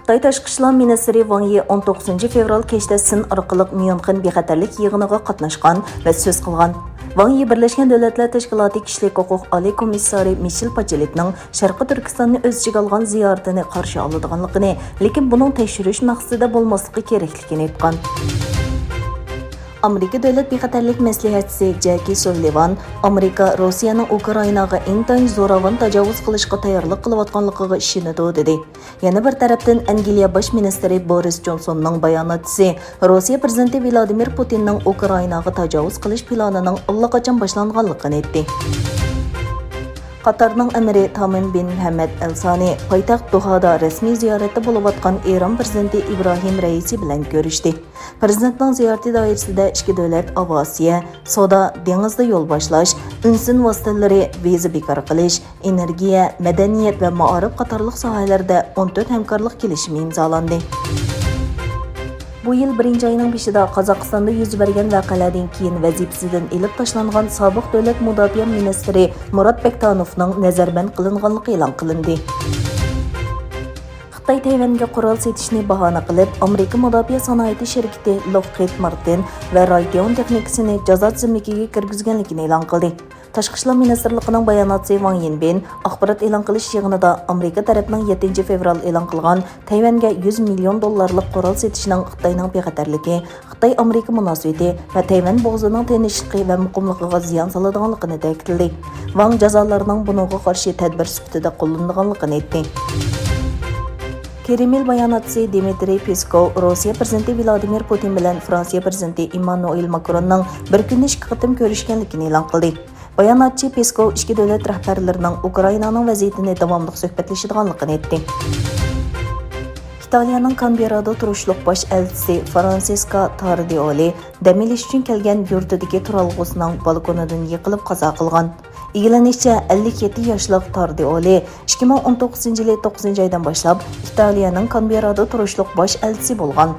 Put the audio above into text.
Xitoy Tashqi ishlar ministri Wang Yi 19 fevral kechda Sin orqali Myunxen bexatarlik yig'iniga qatnashgan va so'z qilgan. Wang Yi Birlashgan Davlatlar Tashkiloti kishilik huquq oliy komissari Michel Bacheletning Sharqi Turkistonni o'z ichiga olgan ziyoratini qarshi oladiganligini, lekin buning tekshirish maqsadida bo'lmasligi kerakligini aytgan. Amerika Davlat bexatarlik maslahatchisi Jackie Sullivan Amerika Rossiyaning Ukrainaga intayin zo'ravon tajovuz qilishga tayyorlik qilayotganligiga ishonadi dedi. Yana bir tarafdan Angliya bosh ministri Boris Johnsonning bayonotchisi Rossiya prezidenti Vladimir Putinning Ukrainaga tajovuz qilish planining allaqachon boshlanganligini aytdi. Qatarning amiri Tamim bin Hamad Al-Sani poytaxt Dohada rasmiy ziyoratda bo'layotgan Eron prezidenti Ibrohim Raisi bilan ko'rishdi. Prezidentning ziyorati doirasida ikki davlat aviatsiya, savdo, dengizda yo'l boshlash, inson vositalari, viza bekor qilish, energiya, madaniyat va ma'arif qatorliq sohalarda 14 hamkorlik kelishimi imzolandi. Bu yil 1-oyning 5-ida Qozog'istonda yuz bergan voqealardan keyin vazifasidan ilib tashlangan sobiq davlat mudofaa ministri Murat Bektanovning nazarband qilinganligi e'lon qilindi. Xitoy Tayvanga qurol setishni bahona qilib, Amerika mudofaa sanoati shirkati Lockheed Martin va Raytheon texnikasini jazo tizimiga kirgizganligini e'lon qildi. Tashqi ishlar ministrligining bayonotchisi Wang Yinbin axborot e'lon qilish yig'inida Amerika tarafining 7 fevral e'lon qilgan Tayvanga $100 million qurol setishning Xitoyning bexatarligi, Xitoy Amerika munosabati va Tayvan bo'g'zining tinchligiga va muqimligiga ziyon soladiganligini ta'kidladi. Wang jazolarning bunga qarshi tadbir sifatida qo'llanilganligini aytdi. Kreml bayonotchisi Dmitriy Peskov Rossiya prezidenti Vladimir Putin bilan Fransiya prezidenti Emmanuel Macronning bir kunlik ikki qatim ko'rishganligini e'lon qildi. Bayonotchi Peskov ikki davlat rahbarlarining Ukrainaning vaziyatini davomli suhbatlashadiganligini aytdi. Italiyaning Canberrada turishliq bosh elchisi Francesca Tardioli dam olish uchun kelgan yurtidagi turalg'usining balkonidan yiqilib qazo qilgan. E'lanishicha 57 yoshli Tardioli 2019 yili 9 oydan boshlab Italiyaning Canberrada turishliq bosh elchisi bo'lgan.